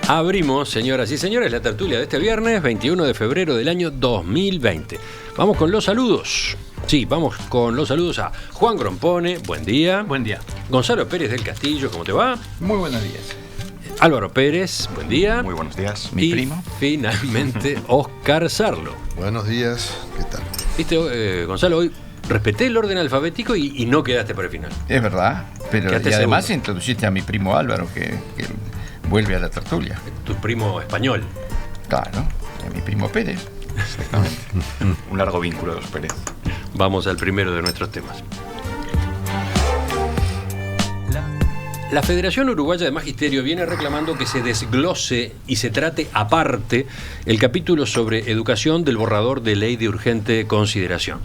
Abrimos, señoras y señores, la tertulia de este viernes 21 de febrero del año 2020. Vamos con los saludos. Sí, vamos con los saludos a Juan Grompone, buen día. Buen día. Gonzalo Pérez del Castillo, ¿cómo te va? Muy buenos días. Álvaro Pérez, buen día. Muy buenos días. Mi primo. Finalmente, Oscar Sarlo. Buenos días, ¿qué tal? Viste, Gonzalo, hoy respeté el orden alfabético y no quedaste por el final. Es verdad, pero Quedaste y además segundo. introduciste a mi primo Álvaro, que vuelve a la tertulia. Tu primo español. Claro, y a mi primo Pérez. Exactamente. Un largo vínculo de los Pérez. Vamos al primero de nuestros temas. La Federación Uruguaya de Magisterio viene reclamando que se desglose y se trate aparte el capítulo sobre educación del borrador de ley de urgente consideración.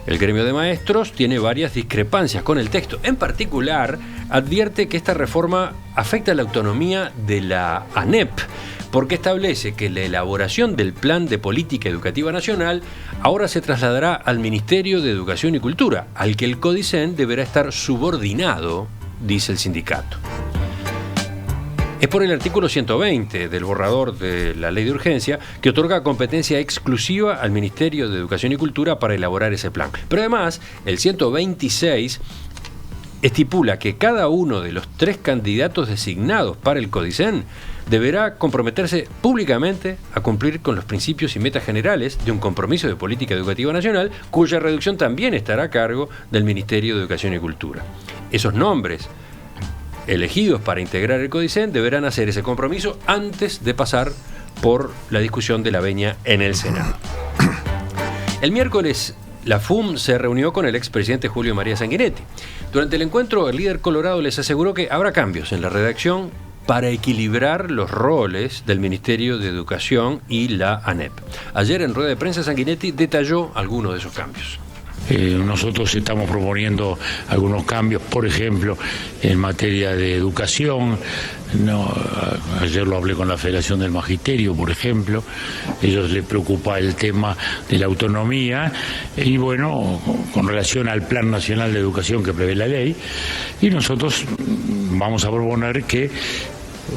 El gremio de maestros tiene varias discrepancias con el texto. En particular, advierte que esta reforma afecta la autonomía de la ANEP, porque establece que la elaboración del Plan de Política Educativa Nacional ahora se trasladará al Ministerio de Educación y Cultura, al que el CODICEN deberá estar subordinado, dice el sindicato. Es por el artículo 120 del borrador de la ley de urgencia que otorga competencia exclusiva al Ministerio de Educación y Cultura para elaborar ese plan. Pero además, el 126 estipula que cada uno de los 3 candidatos designados para el CODICEN deberá comprometerse públicamente a cumplir con los principios y metas generales de un compromiso de política educativa nacional, cuya reducción también estará a cargo del Ministerio de Educación y Cultura. Esos nombres elegidos para integrar el CODICEN deberán hacer ese compromiso antes de pasar por la discusión de la venia en el Senado. El miércoles, la FUM se reunió con el expresidente Julio María Sanguinetti. Durante el encuentro, el líder colorado les aseguró que habrá cambios en la redacción para equilibrar los roles del Ministerio de Educación y la ANEP. Ayer, en rueda de prensa, Sanguinetti detalló algunos de esos cambios. Nosotros estamos proponiendo algunos cambios, por ejemplo, en materia de educación. Ayer lo hablé con la Federación del Magisterio, por ejemplo. A ellos les preocupa el tema de la autonomía y, bueno, con relación al Plan Nacional de Educación que prevé la ley. Y nosotros vamos a proponer que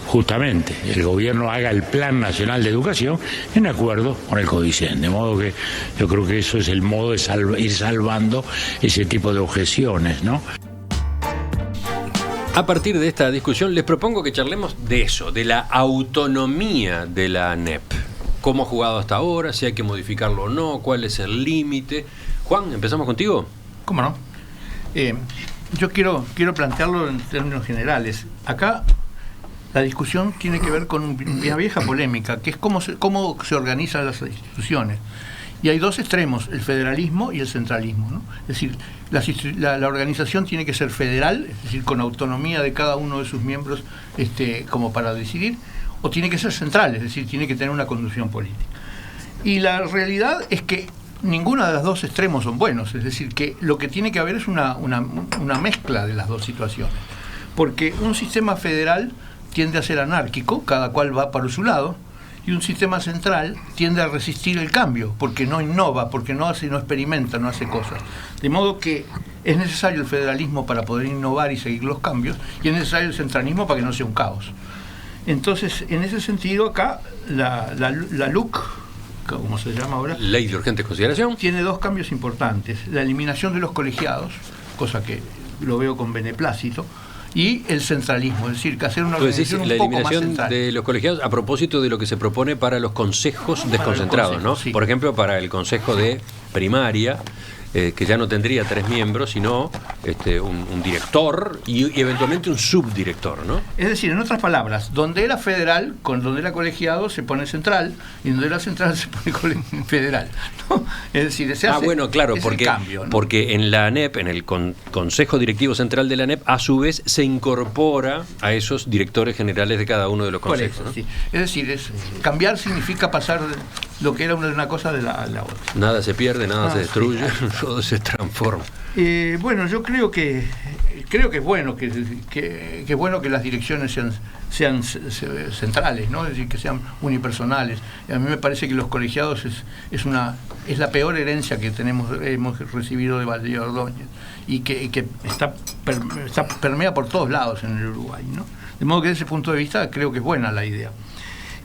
justamente el gobierno haga el Plan Nacional de Educación en acuerdo con el CODICEN, de modo que yo creo que eso es el modo de ir salvando ese tipo de objeciones, ¿no? A partir de esta discusión les propongo que charlemos de eso, de la autonomía de la ANEP. ¿Cómo ha jugado hasta ahora? Si hay que modificarlo o no, cuál es el límite. Juan, ¿empezamos contigo? ¿Cómo no? Yo quiero plantearlo en términos generales. Acá la discusión tiene que ver con una vieja polémica, que es cómo se organizan las instituciones. Y hay dos extremos, el federalismo y el centralismo, ¿no? Es decir, la organización tiene que ser federal, es decir, con autonomía de cada uno de sus miembros como para decidir, o tiene que ser central, es decir, tiene que tener una conducción política. Y la realidad es que ninguno de los dos extremos son buenos, es decir, que lo que tiene que haber es una mezcla de las dos situaciones. Porque un sistema federal tiende a ser anárquico, cada cual va para su lado, y un sistema central tiende a resistir el cambio, porque no innova, porque no experimenta, no hace cosas. De modo que es necesario el federalismo para poder innovar y seguir los cambios, y es necesario el centralismo para que no sea un caos. Entonces, en ese sentido, acá la LUC, como se llama ahora, Ley de Urgente Consideración, tiene dos cambios importantes: la eliminación de los colegiados, cosa que lo veo con beneplácito, y el centralismo, es decir, que hacer una organización un poco más central. La eliminación de los colegiados a propósito de lo que se propone para los consejos desconcentrados, ¿no? Sí. Por ejemplo, para el consejo de primaria, que ya no tendría 3 miembros, sino un director y eventualmente un subdirector, ¿no? Es decir, en otras palabras, donde era federal, donde era colegiado se pone central, y donde era central se pone federal, ¿no? Es decir, se hace, bueno, claro, porque, cambio, ¿no? Porque en la ANEP, en el Consejo Directivo Central de la ANEP, a su vez se incorpora a esos directores generales de cada uno de los consejos, eso, ¿no? Sí. Es decir, cambiar significa pasar lo que era una cosa de la otra. Nada se pierde, nada se destruye, sí. Todo se transforma. Bueno, yo creo que es bueno que bueno que las direcciones sean centrales, ¿no? Es decir, que sean unipersonales. Y a mí me parece que los colegiados es la peor herencia que hemos recibido de Valdivia Ordóñez, y que permea por todos lados en el Uruguay, ¿no? De modo que desde ese punto de vista creo que es buena la idea.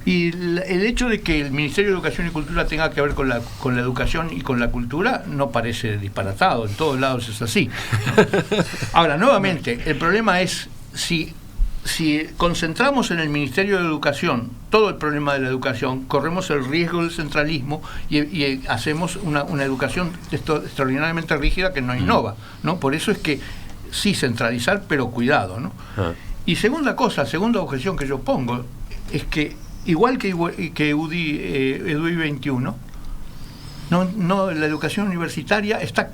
Y el hecho de que el Ministerio de Educación y Cultura tenga que ver con la educación y con la cultura no parece disparatado, en todos lados es así. Ahora, nuevamente, el problema es si concentramos en el Ministerio de Educación todo el problema de la educación, corremos el riesgo del centralismo y hacemos una educación extraordinariamente rígida que no innova, ¿no? Por eso es que sí centralizar, pero cuidado, ¿no? Y segunda objeción que yo pongo es que igual que EDUI 21, la educación universitaria está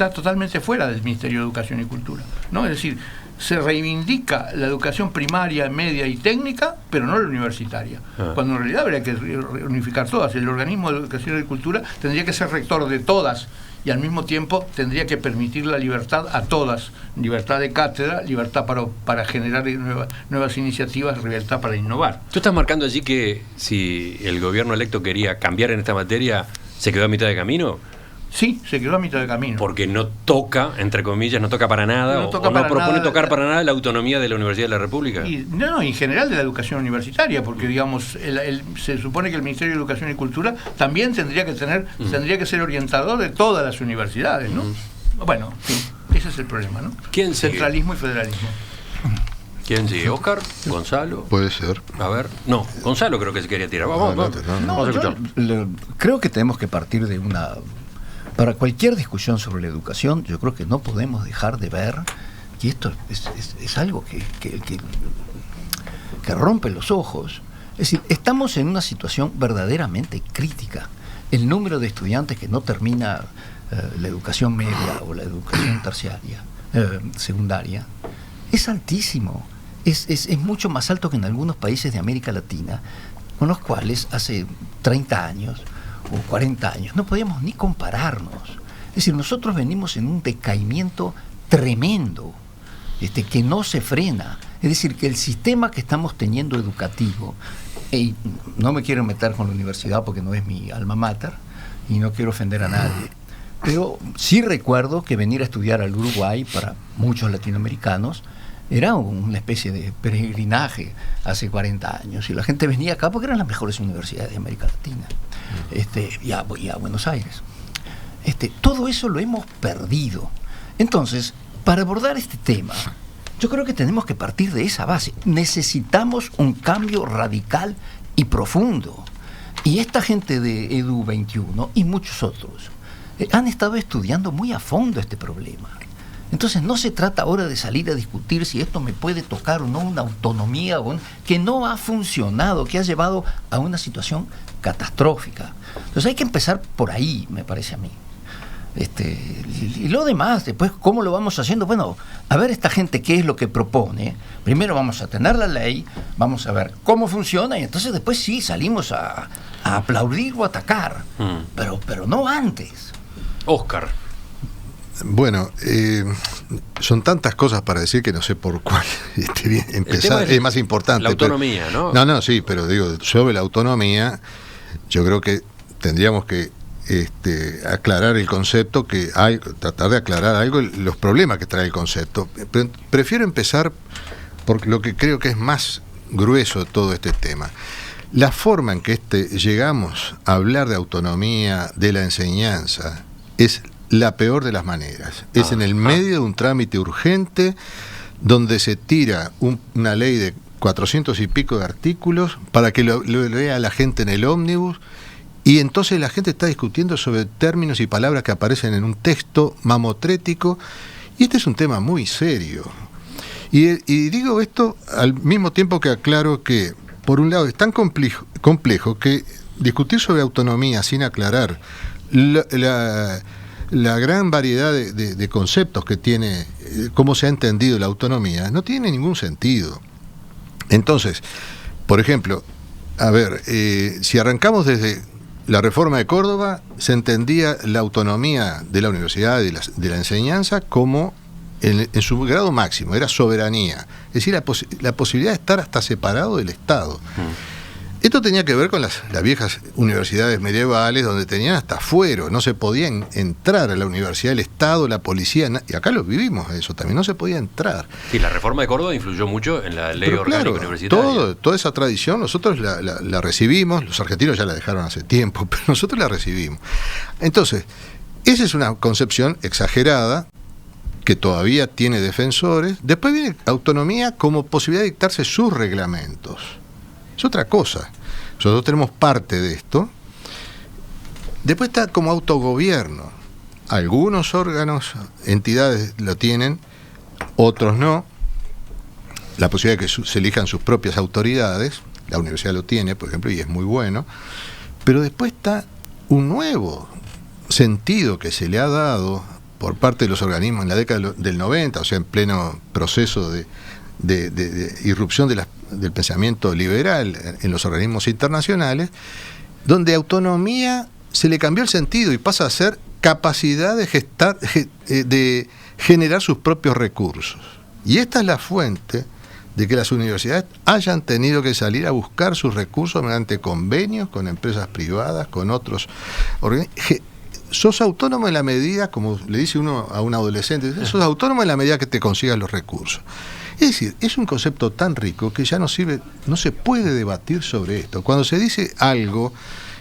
totalmente fuera del Ministerio de Educación y Cultura, ¿no? Es decir, se reivindica la educación primaria, media y técnica, pero no la universitaria, cuando en realidad habría que unificar todas. El organismo de educación y cultura tendría que ser rector de todas y al mismo tiempo tendría que permitir la libertad a todas, libertad de cátedra, libertad para generar nuevas iniciativas, libertad para innovar. Tú estás marcando allí que si el gobierno electo quería cambiar en esta materia, ¿se quedó a mitad de camino? Sí, se quedó a mitad de camino. Porque no toca, entre comillas, no toca para nada, no propone tocar para nada la autonomía de la Universidad de la República. Y en general de la educación universitaria, porque digamos, se supone que el Ministerio de Educación y Cultura también tendría que ser orientador de todas las universidades, ¿no? Bueno, sí, ese es el problema, ¿no? ¿Quién sigue? Centralismo y federalismo. ¿Quién sigue? ¿Oscar? ¿Gonzalo? Puede ser. A ver, no, Gonzalo creo que se quería tirar. Vamos a escuchar. Creo que tenemos que partir de para cualquier discusión sobre la educación, yo creo que no podemos dejar de ver que esto es algo que rompe los ojos. Es decir, estamos en una situación verdaderamente crítica. El número de estudiantes que no termina la educación media o la educación secundaria, es altísimo. Es mucho más alto que en algunos países de América Latina, con los cuales hace 30 años o 40 años no podíamos ni compararnos. Es decir, nosotros venimos en un decaimiento tremendo, que no se frena. Es decir, que el sistema que estamos teniendo educativo, y no me quiero meter con la universidad porque no es mi alma mater y no quiero ofender a nadie, pero sí recuerdo que venir a estudiar al Uruguay para muchos latinoamericanos era una especie de peregrinaje hace 40 años, y la gente venía acá porque eran las mejores universidades de América Latina, y a Buenos Aires. Todo eso lo hemos perdido. Entonces, para abordar este tema, yo creo que tenemos que partir de esa base. Necesitamos un cambio radical y profundo. Y esta gente de EDU 21 y muchos otros han estado estudiando muy a fondo este problema. Entonces no se trata ahora de salir a discutir si esto me puede tocar o no una autonomía que no ha funcionado, que ha llevado a una situación catastrófica. Entonces hay que empezar por ahí, me parece a mí. Y lo demás, después, ¿cómo lo vamos haciendo? Bueno, a ver esta gente qué es lo que propone. Primero vamos a tener la ley, vamos a ver cómo funciona, y entonces después sí salimos a aplaudir o atacar, pero no antes. Oscar. Bueno, son tantas cosas para decir que no sé por cuál empezar. Es más importante. La autonomía, ¿no? No, sí, pero digo, sobre la autonomía, yo creo que tendríamos que aclarar el concepto, tratar de aclarar algo, los problemas que trae el concepto. Prefiero empezar por lo que creo que es más grueso de todo este tema. La forma en que llegamos a hablar de autonomía de la enseñanza es la peor de las maneras. Es en el medio de un trámite urgente donde se tira una ley de 400 y pico de artículos para que lo lea la gente en el ómnibus, y entonces la gente está discutiendo sobre términos y palabras que aparecen en un texto mamotrético, y este es un tema muy serio. Y digo esto al mismo tiempo que aclaro que, por un lado, es tan complejo que discutir sobre autonomía sin aclarar la gran variedad de conceptos que tiene, cómo se ha entendido la autonomía, no tiene ningún sentido. Entonces, por ejemplo, a ver, si arrancamos desde la reforma de Córdoba, se entendía la autonomía de la universidad, de la enseñanza, como en su grado máximo, era soberanía, es decir, la posibilidad de estar hasta separado del Estado. Esto tenía que ver con las viejas universidades medievales, donde tenían hasta fuero, no se podía entrar a la universidad, el Estado, la policía, y acá lo vivimos eso también, no se podía entrar. Sí, la reforma de Córdoba influyó mucho en la ley orgánica universitaria. Toda esa tradición nosotros la recibimos, los argentinos ya la dejaron hace tiempo, pero nosotros la recibimos. Entonces, esa es una concepción exagerada, que todavía tiene defensores. Después viene autonomía como posibilidad de dictarse sus reglamentos. Es otra cosa. Nosotros tenemos parte de esto. Después está como autogobierno. Algunos órganos, entidades lo tienen, otros no. La posibilidad de que se elijan sus propias autoridades. La universidad lo tiene, por ejemplo, y es muy bueno. Pero después está un nuevo sentido que se le ha dado por parte de los organismos en la década del 90, o sea, en pleno proceso de irrupción del pensamiento liberal en los organismos internacionales, donde autonomía se le cambió el sentido y pasa a ser capacidad de generar sus propios recursos. Y esta es la fuente de que las universidades hayan tenido que salir a buscar sus recursos mediante convenios con empresas privadas, con otros organismos. Sos autónomo en la medida, como le dice uno a un adolescente, sos autónomo en la medida que te consigas los recursos. Es decir, es un concepto tan rico que ya no sirve, no se puede debatir sobre esto. Cuando se dice algo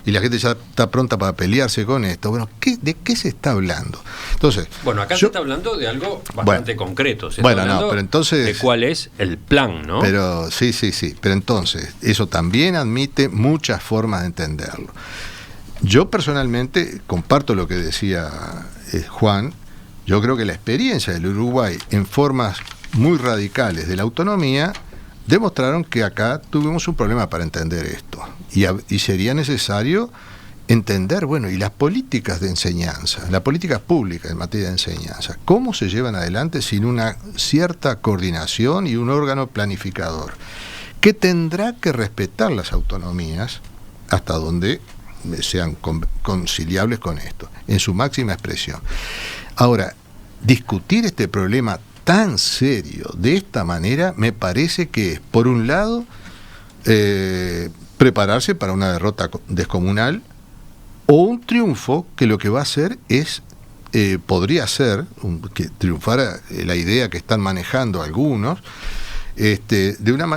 y la gente ya está pronta para pelearse con esto, bueno, ¿de qué se está hablando? Entonces, bueno, acá se está hablando de algo bastante concreto. Se está hablando pero entonces, de cuál es el plan, ¿no? Pero sí. Pero entonces, eso también admite muchas formas de entenderlo. Yo personalmente comparto lo que decía Juan. Yo creo que la experiencia del Uruguay en formas muy radicales de la autonomía demostraron que acá tuvimos un problema para entender esto. Y sería necesario entender, bueno, y las políticas de enseñanza, las políticas públicas en materia de enseñanza, ¿cómo se llevan adelante sin una cierta coordinación y un órgano planificador que tendrá que respetar las autonomías hasta donde sean conciliables con esto, en su máxima expresión? Ahora, discutir este problema tan serio de esta manera me parece que es, por un lado, prepararse para una derrota descomunal o un triunfo que lo que va a hacer es, podría ser, que triunfara la idea que están manejando algunos,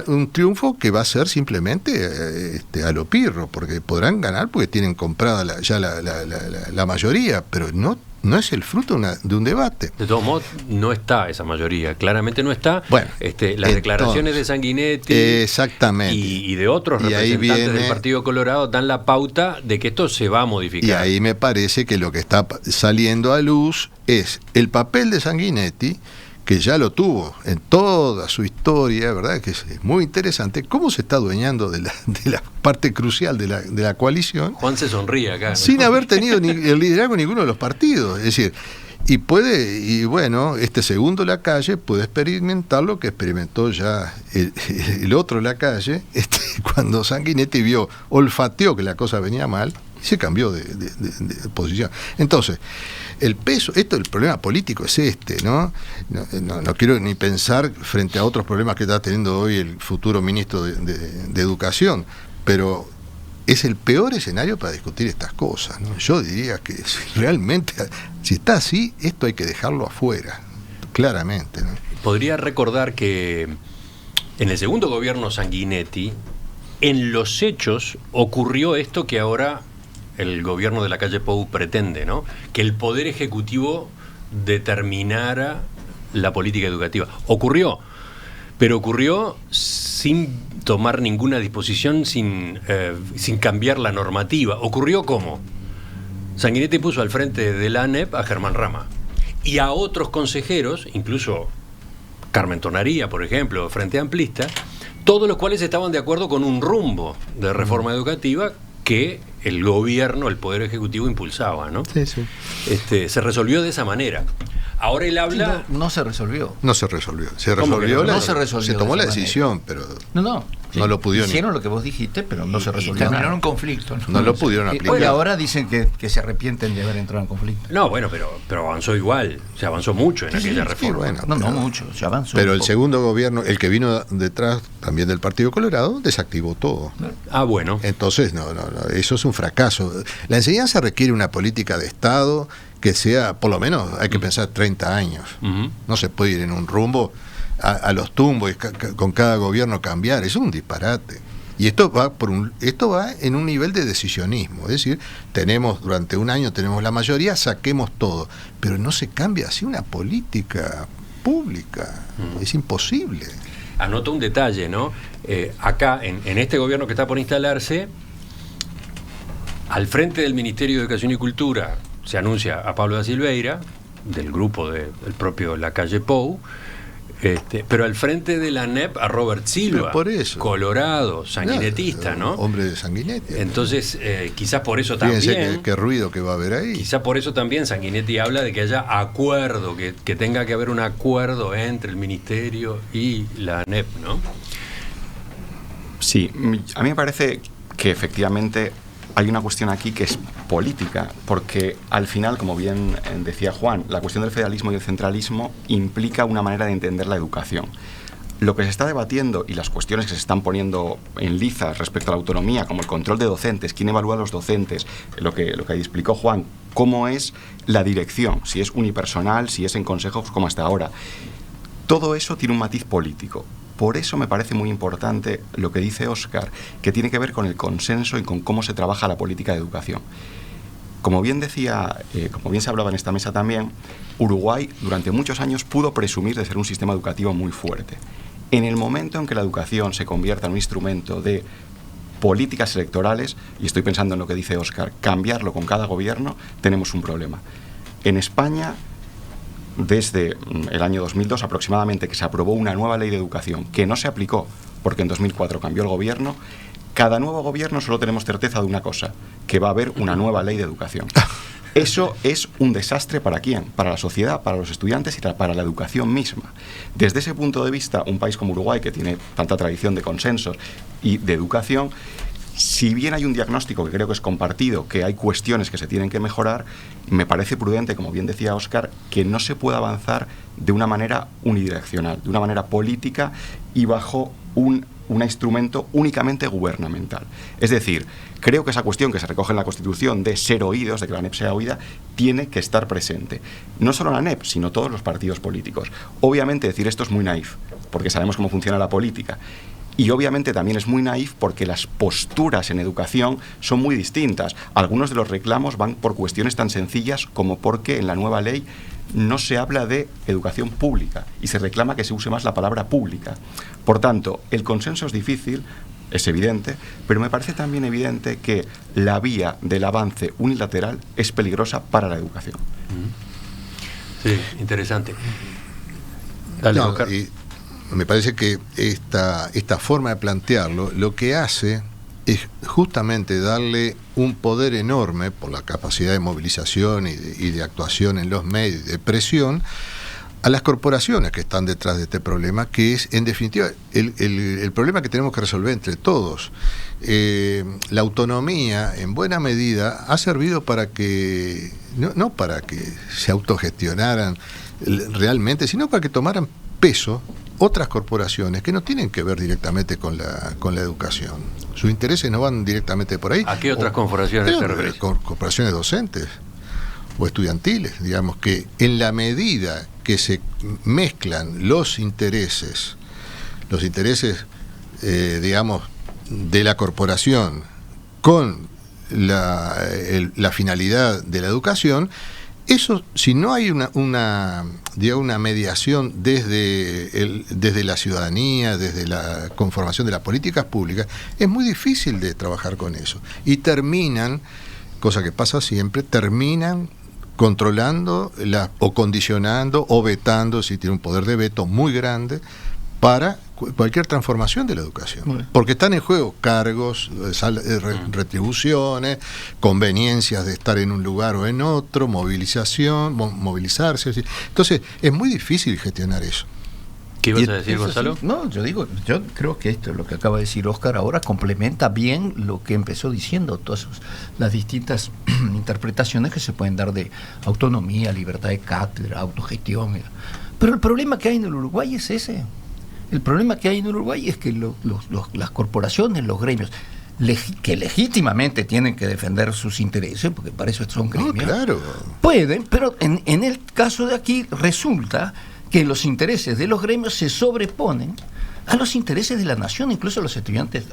un triunfo que va a ser simplemente a lo pirro, porque podrán ganar porque tienen comprada la mayoría, pero no es el fruto de un debate. De todos modos, no está esa mayoría, claramente no está. Bueno, las declaraciones de Sanguinetti exactamente. Y de otros representantes del Partido Colorado dan la pauta de que esto se va a modificar. Y ahí me parece que lo que está saliendo a luz es el papel de Sanguinetti, que ya lo tuvo en toda su historia, ¿verdad? Que es muy interesante, cómo se está adueñando de la parte crucial de la coalición. Juan se sonríe acá, ¿no? Sin haber tenido el liderazgo en ninguno de los partidos. Es decir, este segundo Lacalle puede experimentar lo que experimentó ya el otro Lacalle, cuando Sanguinetti olfateó que la cosa venía mal, y se cambió de posición. Entonces, el problema político es ¿no? No quiero ni pensar frente a otros problemas que está teniendo hoy el futuro ministro de Educación, pero es el peor escenario para discutir estas cosas, ¿no? Yo diría que realmente, si está así, esto hay que dejarlo afuera, claramente, ¿no? Podría recordar que en el segundo gobierno Sanguinetti, en los hechos, ocurrió esto que ahora el gobierno de Lacalle Pou pretende, ¿no? Que el Poder Ejecutivo determinara la política educativa. Ocurrió, pero ocurrió sin tomar ninguna disposición, sin cambiar la normativa. ¿Ocurrió cómo? Sanguinetti puso al frente de la ANEP a Germán Rama y a otros consejeros, incluso Carmen Tonaría, por ejemplo, Frente Amplista, todos los cuales estaban de acuerdo con un rumbo de reforma educativa que el gobierno, el Poder Ejecutivo impulsaba, ¿no? Sí. Se resolvió de esa manera. Ahora él habla... No se resolvió. No se resolvió. Se resolvió. No se resolvió. Se tomó la decisión, pero... No. No lo pudieron. Hicieron lo que vos dijiste, pero no se Y resolvió terminaron nada. un conflicto. No lo pudieron Y aplicar. ahora dicen que se arrepienten de haber entrado en conflicto. No, bueno, pero avanzó igual, se avanzó mucho en aquella Sí, reforma. bueno, No pero- mucho, se avanzó. Pero un el poco. segundo gobierno, el que vino detrás también del Partido Colorado, desactivó todo. Ah, bueno. Entonces, no, eso es un fracaso. La enseñanza requiere una política de Estado que sea, por lo menos, hay que pensar 30 años. Ujú. No se puede ir en un rumbo a los tumbos y con cada gobierno cambiar. Eso es un disparate. Y esto va en un nivel de decisionismo. Es decir, durante un año tenemos la mayoría, saquemos todo. Pero no se cambia así una política pública. Es imposible. Anoto un detalle, ¿no? Acá, en este gobierno que está por instalarse, al frente del Ministerio de Educación y Cultura se anuncia a Pablo da Silveira, del grupo del propio Lacalle Pou, pero al frente de la ANEP a Robert Silva, Pero por eso. colorado, sanguinetista, ¿no? Hombre de Sanguinetti. Entonces, quizás por eso Fíjense también... qué ruido que va a haber ahí. Quizá por eso también Sanguinetti habla de que haya acuerdo, que tenga que haber un acuerdo entre el Ministerio y la ANEP, ¿no? Sí, a mí me parece que efectivamente hay una cuestión aquí que es política, porque al final, como bien decía Juan, la cuestión del federalismo y el centralismo implica una manera de entender la educación. Lo que se está debatiendo y las cuestiones que se están poniendo en liza respecto a la autonomía, como el control de docentes, quién evalúa a los docentes, lo que ahí explicó Juan, cómo es la dirección, si es unipersonal, si es en consejos como hasta ahora. Todo eso tiene un matiz político. Por eso me parece muy importante lo que dice Óscar, que tiene que ver con el consenso y con cómo se trabaja la política de educación. Como bien decía, como bien se hablaba en esta mesa también, Uruguay durante muchos años pudo presumir de ser un sistema educativo muy fuerte. En el momento en que la educación se convierta en un instrumento de políticas electorales, y estoy pensando en lo que dice Óscar, cambiarlo con cada gobierno, tenemos un problema. En España, desde el año 2002 aproximadamente, que se aprobó una nueva ley de educación que no se aplicó porque en 2004 cambió el gobierno, cada nuevo gobierno solo tenemos certeza de una cosa, que va a haber una nueva ley de educación. Eso es un desastre ¿para quién? Para la sociedad, para los estudiantes y para la educación misma. Desde ese punto de vista, un país como Uruguay, que tiene tanta tradición de consensos y de educación, si bien hay un diagnóstico que creo que es compartido, que hay cuestiones que se tienen que mejorar, me parece prudente, como bien decía Óscar, que no se pueda avanzar de una manera unidireccional, de una manera política y bajo un instrumento únicamente gubernamental. Es decir, creo que esa cuestión que se recoge en la Constitución de ser oídos, de que la ANEP sea oída, tiene que estar presente. No solo la ANEP, sino todos los partidos políticos. Obviamente decir esto es muy naif, porque sabemos cómo funciona la política. Y obviamente también es muy naif porque las posturas en educación son muy distintas. Algunos de los reclamos van por cuestiones tan sencillas como porque en la nueva ley no se habla de educación pública y se reclama que se use más la palabra pública. Por tanto, el consenso es difícil, es evidente, pero me parece también evidente que la vía del avance unilateral es peligrosa para la educación. Sí, interesante. Dale, No, Óscar. y me parece que esta forma de plantearlo lo que hace es justamente darle un poder enorme por la capacidad de movilización y de actuación en los medios, de presión, a las corporaciones que están detrás de este problema, que es, en definitiva, el problema que tenemos que resolver entre todos. La autonomía, en buena medida, ha servido para que, no para que se autogestionaran realmente, sino para que tomaran peso otras corporaciones que no tienen que ver directamente con la educación. Sus intereses no van directamente por ahí. ¿A qué otras corporaciones se refiere? Corporaciones docentes o estudiantiles, digamos, que en la medida que se mezclan los intereses, digamos, de la corporación con la finalidad de la educación, eso, si no hay una mediación desde la ciudadanía, desde la conformación de las políticas públicas, es muy difícil de trabajar con eso. Y terminan, cosa que pasa siempre, terminan controlando o condicionando o vetando, si tiene un poder de veto muy grande, para cualquier transformación de la educación. Porque están en juego cargos, retribuciones, conveniencias de estar en un lugar o en otro, movilizarse. Entonces, es muy difícil gestionar eso. ¿Qué ibas a decir, Gonzalo? Sí. No, yo creo que esto, lo que acaba de decir Óscar ahora, complementa bien lo que empezó diciendo, todas las distintas interpretaciones que se pueden dar de autonomía, libertad de cátedra, autogestión. Pero el problema que hay en el Uruguay es ese. El problema que hay en el Uruguay es que las corporaciones, los gremios, que legítimamente tienen que defender sus intereses, porque para eso son gremios, claro, pueden, pero en el caso de aquí resulta que los intereses de los gremios se sobreponen a los intereses de la nación, incluso a los estudiantes,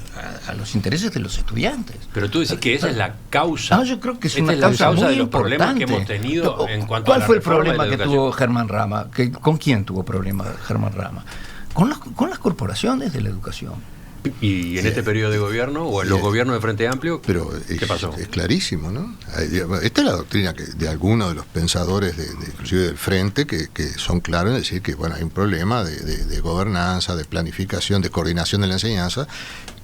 a los intereses de los estudiantes. Pero tú decís que esa es la causa. Yo creo que es esta una es la causa causa muy de los problemas que importante. hemos tenido en cuanto a ¿Cuál la fue el reforma problema de la que educación? tuvo Germán Rama? ¿Con quién tuvo problema Germán Rama? Con las corporaciones de la educación. ¿Y en este periodo de gobierno o en los gobiernos de Frente Amplio? Pero ¿Qué pasó? Es clarísimo, ¿no? Esta es la doctrina de algunos de los pensadores, inclusive del Frente, que son claros en decir que bueno, hay un problema de gobernanza, de planificación, de coordinación de la enseñanza,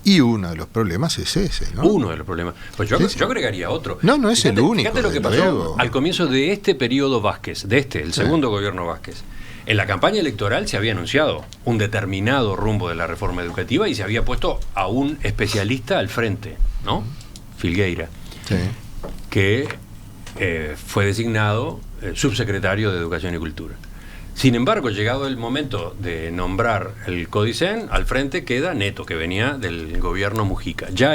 y uno de los problemas es ese, ¿no? Uno de los problemas. Pues yo agregaría otro. No es el único. Fíjate lo que pasó luego. al comienzo de este periodo Vázquez, el segundo gobierno Vázquez. En la campaña electoral se había anunciado un determinado rumbo de la reforma educativa y se había puesto a un especialista al frente, ¿no? Filgueira, Sí. que fue designado subsecretario de Educación y Cultura. Sin embargo, llegado el momento de nombrar el Codicen, al frente queda Neto, que venía del gobierno Mujica. Ya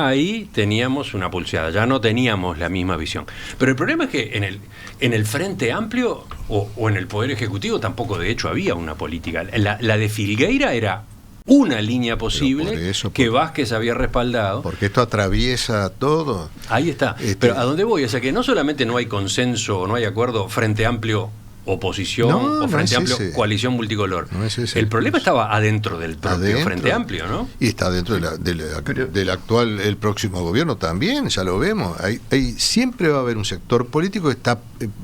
ahí teníamos una pulseada, ya no teníamos la misma visión. Pero el problema es que en el Frente Amplio o en el Poder Ejecutivo tampoco de hecho había una política. La de Filgueira era una línea posible que Vázquez había respaldado. Porque esto atraviesa todo. Ahí está. Pero ¿a dónde voy? O sea que no solamente no hay consenso o no hay acuerdo Frente Amplio oposición o Frente Amplio coalición multicolor. No es ese. El problema estaba adentro del propio Frente Amplio, ¿no? Y está dentro del actual, el próximo gobierno también, ya lo vemos. Siempre va a haber un sector político que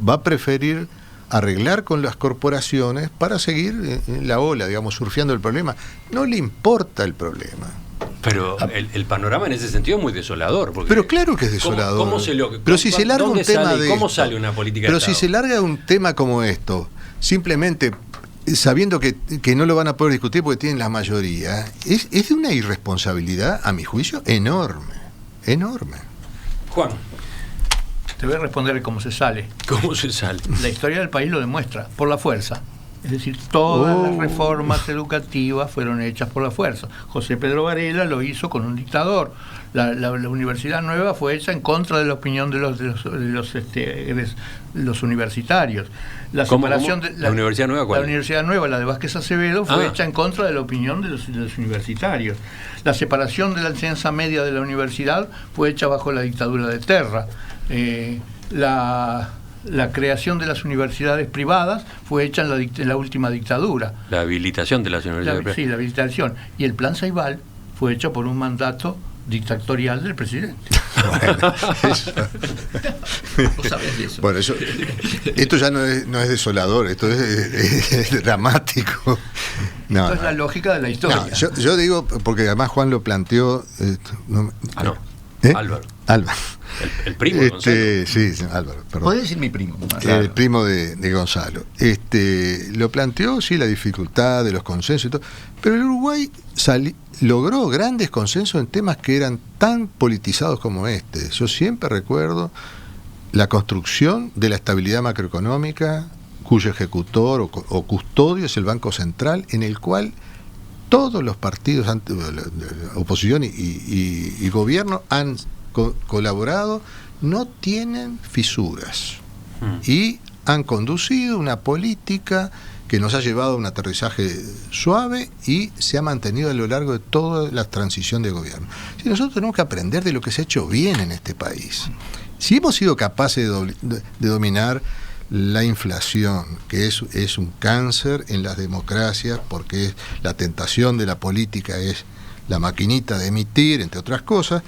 va a preferir arreglar con las corporaciones para seguir en la ola, digamos, surfeando el problema. No le importa el problema. Pero el panorama en ese sentido es muy desolador. Porque pero claro que es desolador. Pero si se larga un tema de ¿cómo esto, sale una política pero de Estado? si se larga un tema como esto, simplemente sabiendo que no lo van a poder discutir porque tienen la mayoría, es de una irresponsabilidad, a mi juicio, enorme. Juan, te voy a responder cómo se sale. ¿cómo se sale? La historia del país lo demuestra, por la fuerza. Es decir, todas las reformas educativas fueron hechas por la fuerza. José Pedro Varela lo hizo con un dictador. La Universidad Nueva fue hecha en contra de la opinión de los universitarios. La separación de ¿La Universidad Nueva cuál? La Universidad Nueva, la de Vázquez Acevedo, fue hecha en contra de la opinión de los universitarios. La separación de la enseñanza media de la universidad fue hecha bajo la dictadura de Terra. La creación de las universidades privadas fue hecha en la última dictadura. La habilitación de las universidades privadas. Sí, la habilitación. Y el plan Ceibal fue hecho por un mandato dictatorial del presidente. Bueno, ¿Vos sabés de eso? Bueno, esto ya no es desolador, esto es dramático. Esto es la lógica de la historia. No, yo digo, porque además Juan lo planteó. Álvaro. El primo de Gonzalo. Sí, Álvaro, perdón. Podés decir mi primo. Claro. El primo de Gonzalo. Lo planteó, sí, la dificultad de los consensos y todo, pero el Uruguay logró grandes consensos en temas que eran tan politizados como este. Yo siempre recuerdo la construcción de la estabilidad macroeconómica, cuyo ejecutor o custodio es el Banco Central, en el cual todos los partidos, oposición y gobierno, han colaborado, no tienen fisuras y han conducido una política que nos ha llevado a un aterrizaje suave y se ha mantenido a lo largo de toda la transición de gobierno. Si nosotros tenemos que aprender de lo que se ha hecho bien en este país, si hemos sido capaces de dominar la inflación, que es un cáncer en las democracias, porque la tentación de la política es la maquinita de emitir, entre otras cosas.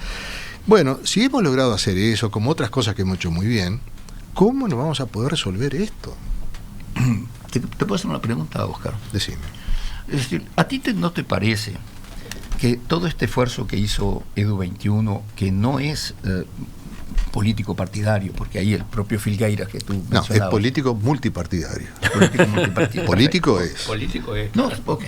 Bueno, si hemos logrado hacer eso, como otras cosas que hemos hecho muy bien, ¿cómo no vamos a poder resolver esto? ¿Te puedo hacer una pregunta, Óscar? Decime. Es decir, ¿a ti no te parece que todo este esfuerzo que hizo Edu 21, que no es político partidario, porque ahí el propio Filgueira que tú No, es mencionabas. político multipartidario. Político multipartidario. Político es. Político es. No, ok,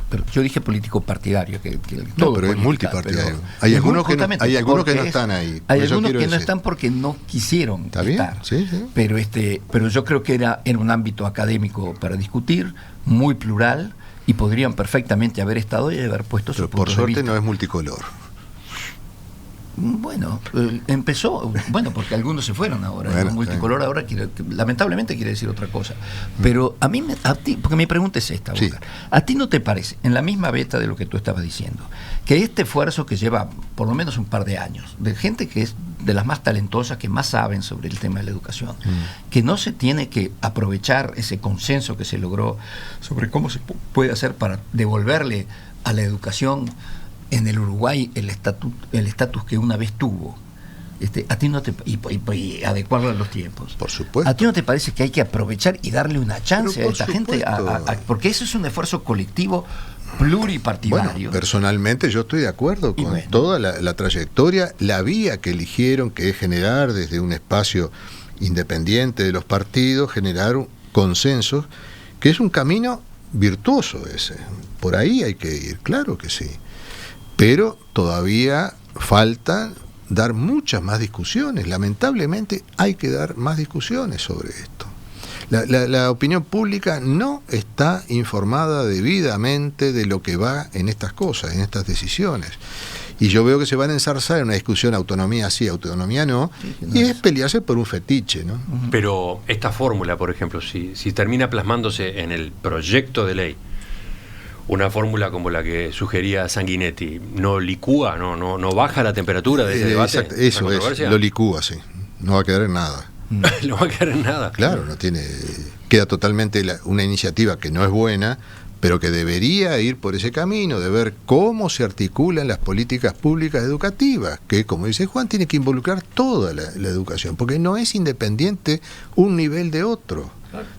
pero yo dije político partidario, que No, todo pero es política, multipartidario. pero Hay es algunos que no, justamente hay algunos que porque no están ahí. Hay Eso algunos quiero que no decir. están porque no quisieron ¿Está bien? estar. Sí, sí. Pero yo creo que era un ámbito académico para discutir, muy plural, y podrían perfectamente haber estado y haber puesto Pero su por punto de suerte vista. no es multicolor. Bueno, empezó, porque algunos se fueron ahora. Bueno, ¿no? Multicolor ahora lamentablemente quiere decir otra cosa. Pero a ti, porque mi pregunta es esta, Sí. Oscar, ¿a ti no te parece, en la misma beta de lo que tú estabas diciendo, que este esfuerzo que lleva por lo menos un par de años, de gente que es de las más talentosas, que más saben sobre el tema de la educación, que no se tiene que aprovechar ese consenso que se logró sobre cómo se puede hacer para devolverle a la educación en el Uruguay el estatus que una vez tuvo, a ti no te y adecuarlo a los tiempos? Por supuesto. ¿A ti no te parece que hay que aprovechar y darle una chance Pero a por esta gente? supuesto. Porque eso es un esfuerzo colectivo pluripartidario. Bueno, personalmente yo estoy de acuerdo Y con bueno. toda la trayectoria, la vía que eligieron, que es generar desde un espacio independiente de los partidos, generar consensos, que es un camino virtuoso ese. Por ahí hay que ir, claro que sí. Pero todavía falta dar muchas más discusiones. Lamentablemente hay que dar más discusiones sobre esto. La opinión pública no está informada debidamente de lo que va en estas cosas, en estas decisiones. Y yo veo que se van a ensarzar en una discusión autonomía sí, autonomía no, y es pelearse por un fetiche, ¿no? Pero esta fórmula, por ejemplo, si termina plasmándose en el proyecto de ley, una fórmula como la que sugería Sanguinetti, ¿no licúa, no baja la temperatura de ese debate? Exacto, eso ¿Una es, controversia? lo licúa, sí. No va a quedar en nada. No va a quedar en nada. Claro, queda totalmente una iniciativa que no es buena, pero que debería ir por ese camino de ver cómo se articulan las políticas públicas educativas, que, como dice Juan, tiene que involucrar toda la educación, porque no es independiente un nivel de otro.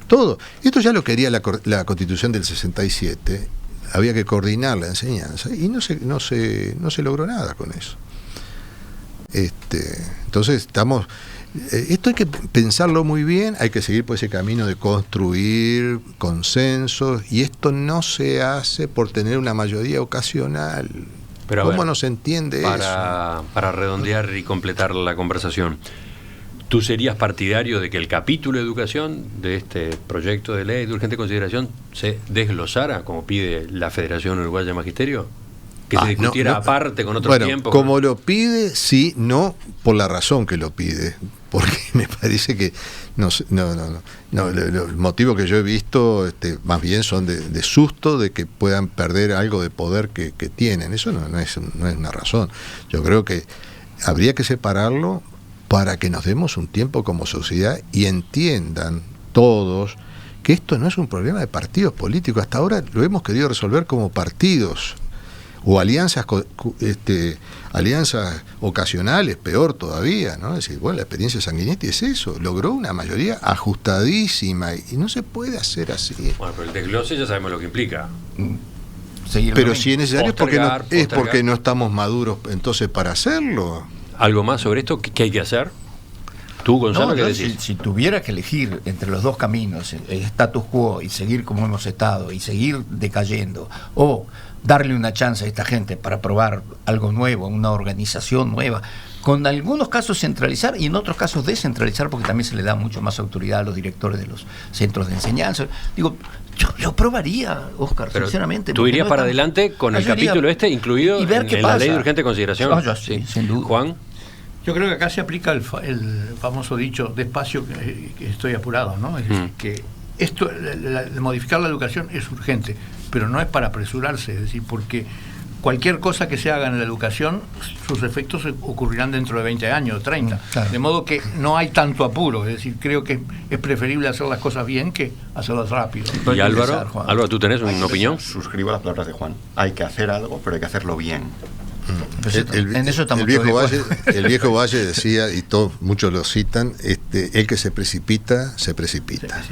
Todo. Esto ya lo quería la Constitución del 67, había que coordinar la enseñanza, y no se logró nada con eso. Entonces esto hay que pensarlo muy bien, hay que seguir por ese camino de construir consensos, y esto no se hace por tener una mayoría ocasional. Pero a ¿Cómo ver, no se entiende eso? Para redondear y completar la conversación, ¿tú serías partidario de que el capítulo de educación de este proyecto de ley de urgente consideración se desglosara, como pide la Federación Uruguaya de Magisterio? Que se discutiera aparte con otros tiempos. Como lo pide, sí, no por la razón que lo pide, porque me parece que el motivo que yo he visto más bien son de susto de que puedan perder algo de poder que tienen. Eso no es una razón. Yo creo que habría que separarlo para que nos demos un tiempo como sociedad y entiendan todos que esto no es un problema de partidos políticos. Hasta ahora lo hemos querido resolver como partidos o alianzas ocasionales, peor todavía, ¿no? Es decir, bueno, la experiencia de Sanguinetti es eso, logró una mayoría ajustadísima y no se puede hacer así. Bueno, pero el desglose ya sabemos lo que implica. Pero si es necesario Postergar. es porque no estamos maduros entonces para hacerlo. ¿Algo más sobre esto? ¿Qué hay que hacer? ¿Tú, Gonzalo, qué yo, decís? si tuviera que elegir entre los dos caminos, el status quo y seguir como hemos estado y seguir decayendo, o darle una chance a esta gente para probar algo nuevo, una organización nueva, con algunos casos centralizar y en otros casos descentralizar, porque también se le da mucho más autoridad a los directores de los centros de enseñanza. Digo, yo probaría, Oscar, Pero sinceramente. ¿tú irías para adelante con el capítulo incluido y ver en qué la pasa. ley de urgente consideración? Yo sí, sin duda. Juan. Yo creo que acá se aplica el famoso dicho, despacio que estoy apurado, ¿no? Es decir, que esto, modificar la educación es urgente, pero no es para apresurarse, es decir, porque cualquier cosa que se haga en la educación, sus efectos ocurrirán dentro de 20 años, 30. Claro. De modo que no hay tanto apuro, es decir, creo que es preferible hacer las cosas bien que hacerlas rápido. Y Álvaro, ¿tú tenés una opinión? Suscribo las palabras de Juan. Hay que hacer algo, pero hay que hacerlo bien. En eso estamos el todos de viejo Valle decía, y todos muchos lo citan, el que se precipita, se precipita.